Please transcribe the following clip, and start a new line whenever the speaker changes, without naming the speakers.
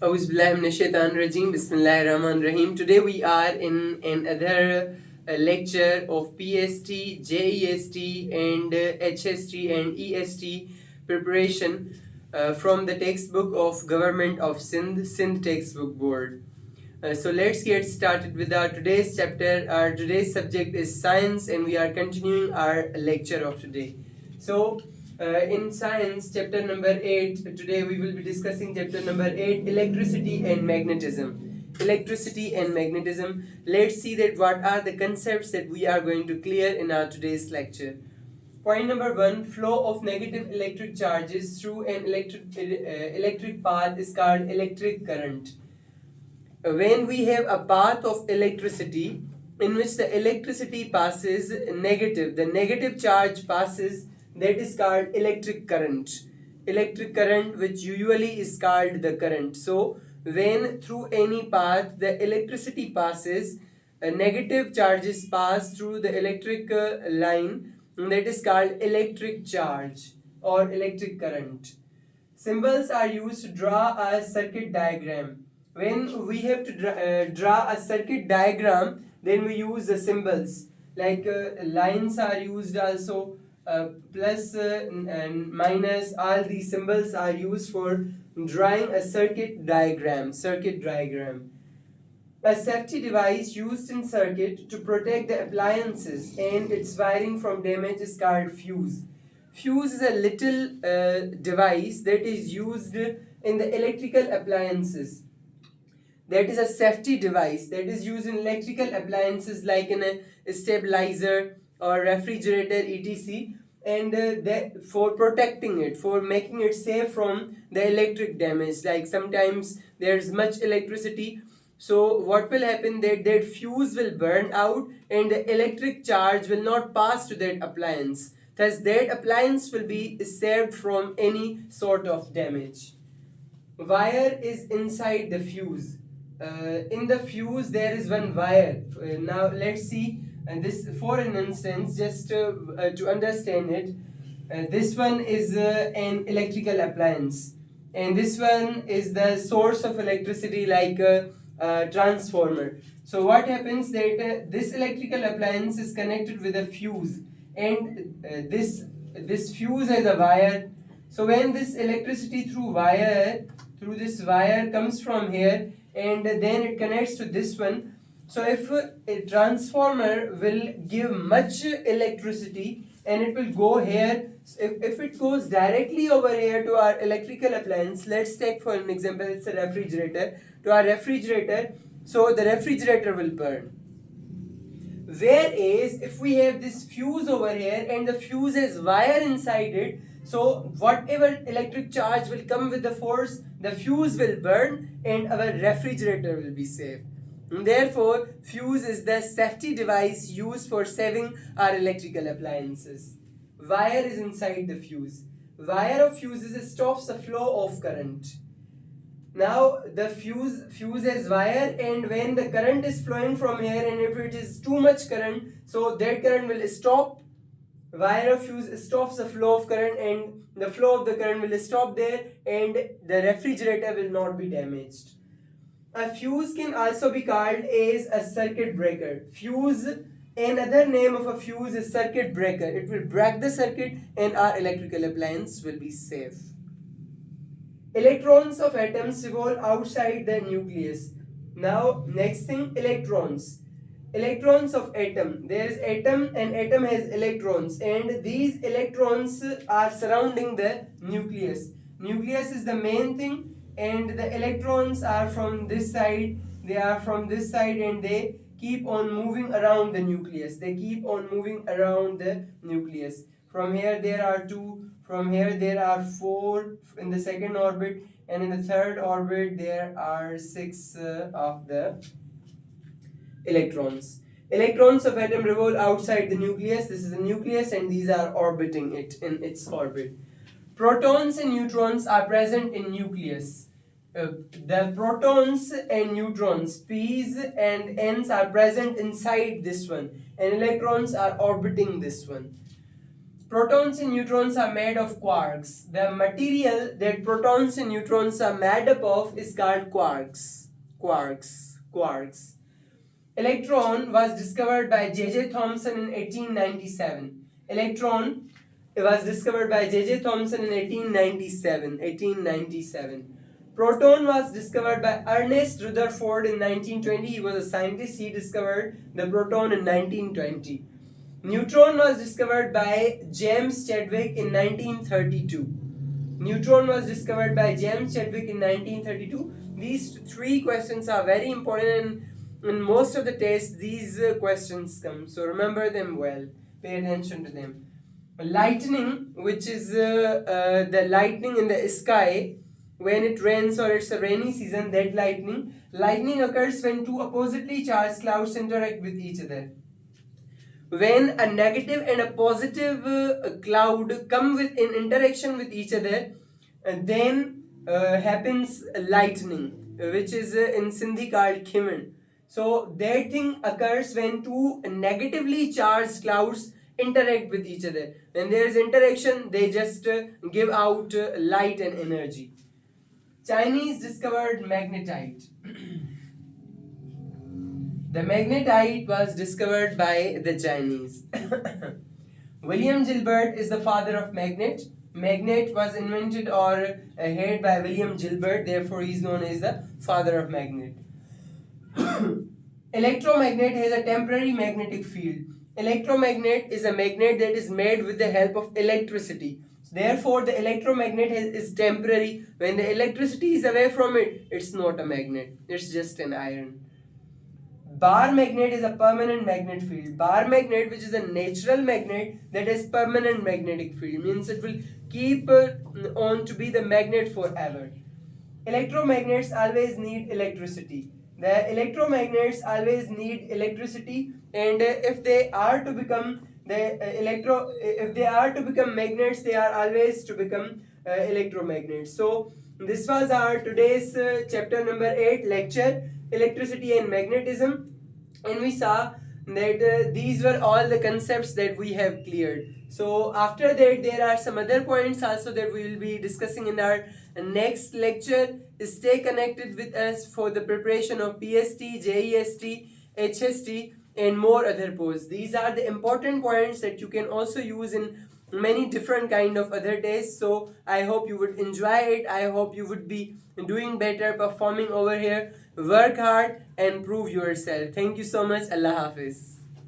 Auzu billahi minash shaitanir rajim. Bismillahir Rahmanir Rahim. Today we are in another lecture of PST, JEST and HST and EST preparation from the textbook of Government of Sindh Textbook Board. So let's get started with our today's chapter. Our today's subject is science and we are continuing our lecture of today. So in science chapter number 8, today we will be discussing chapter number 8, electricity and magnetism. Electricity and magnetism. Let's see that what are the concepts that we are going to clear in our today's lecture. Point number 1, flow of negative electric charges through an electric path is called electric current. When we have a path of electricity in which the electricity passes negative, the negative charge passes, that is called electric current. Electric current, which usually is called the current. So when through any path the electricity passes, negative charges pass through the electric line, that is called electric charge or electric current. Symbols are used to draw a circuit diagram. When we have to draw a circuit diagram, then we use the symbols. Like lines are used also, plus and minus, all these symbols are used for drawing a circuit diagram. A safety device used in circuit to protect the appliances and its wiring from damage is called fuse. Fuse is a little device that is used in the electrical appliances. That is a safety device that is used in electrical appliances like in a stabilizer or refrigerator etc, and that for protecting it, for making it safe from the electric damage. Like sometimes there's much electricity, so what will happen, that fuse will burn out and the electric charge will not pass to that appliance. Thus that appliance will be saved from any sort of damage. Wire is inside the fuse. In the fuse there is one wire. Now let's see this for an instance, just to understand it. This one is an electrical appliance, and this one is the source of electricity, like a transformer. So what happens, that this electrical appliance is connected with a fuse, and this fuse has a wire. So when this electricity through this wire comes from here and then it connects to this one. So if a transformer will give much electricity and it will go here, if it goes directly over here to our electrical appliance, let's take for an example, it's a refrigerator, to our refrigerator, so the refrigerator will burn. Whereas if we have this fuse over here and the fuse has wire inside it, so whatever electric charge will come with the force, the fuse will burn and our refrigerator will be safe. And therefore, fuse is the safety device used for saving our electrical appliances. Wire is inside the fuse. Wire of fuses stops the flow of current. Now the fuse has wire, and when the current is flowing from here and if it is too much current, so that current will stop. Wire of fuse stops the flow of current and the flow of the current will stop there and the refrigerator will not be damaged. A fuse can also be called as a circuit breaker. Fuse, another name of a fuse is circuit breaker. It will break the circuit and our electrical appliance will be safe. Electrons of atoms revolve outside the nucleus. Now next thing, electrons. Electrons of atom. There is atom and atom has electrons, and these electrons are surrounding the nucleus. Nucleus is the main thing and the electrons are from this side. They are from this side and they keep on moving around the nucleus. They keep on moving around the nucleus. From here there are 2, from here there are 4 in the second orbit, and in the third orbit there are 6 of the electrons. Electrons of atom revolve outside the nucleus. This is the nucleus and these are orbiting it in its orbit. Protons and neutrons are present in nucleus. The protons and neutrons, P's and N's, are present inside this one, and electrons are orbiting this one. Protons and neutrons are made of quarks. The material that protons and neutrons are made up of is called quarks. Quarks. Electron was discovered by J.J. Thomson in 1897. Electron was discovered by J.J. Thomson in 1897. Proton was discovered by Ernest Rutherford in 1920. He was a scientist. He discovered the proton in 1920. Neutron was discovered by James Chadwick in 1932. Neutron was discovered by James Chadwick in 1932. These three questions are very important, and in most of the tests these questions come. So remember them well. Pay attention to them. Lightning, which is the lightning in the sky when it rains or it's a rainy season, that lightning occurs when two oppositely charged clouds interact with each other. When a negative and a positive cloud come in interaction with each other, then happens lightning, which is in Sindhi called khiman. So that thing occurs when two negatively charged clouds interact with each other. When there is interaction, they just give out light and energy. Chinese discovered magnetite. The magnetite was discovered by the Chinese. William Gilbert is the father of magnet. Magnet was invented or heard by William Gilbert, therefore he is known as the father of magnet. Electromagnet has a temporary magnetic field. Electromagnet is a magnet that is made with the help of electricity. Therefore, the electromagnet is temporary. When the electricity is away from it, it's not a magnet. It's just an iron. Bar magnet is a permanent magnet field. Bar magnet, which is a natural magnet that has permanent magnetic field, means it will keep on to be the magnet forever. Electromagnets always need electricity. The electromagnets always need electricity, and if they are to become magnets, they are always to become electromagnets. So this was our today's chapter number 8 lecture, electricity and magnetism, and we saw that these were all the concepts that we have cleared. So after that, there are some other points also that we will be discussing in our next lecture. Stay connected with us for the preparation of PST, JEST, HST and more other posts. These are the important points that you can also use in many different kind of other tests. So I hope you would enjoy it. I hope you would be doing better, performing over here. Work hard and prove yourself. Thank you so much. Allah Hafiz.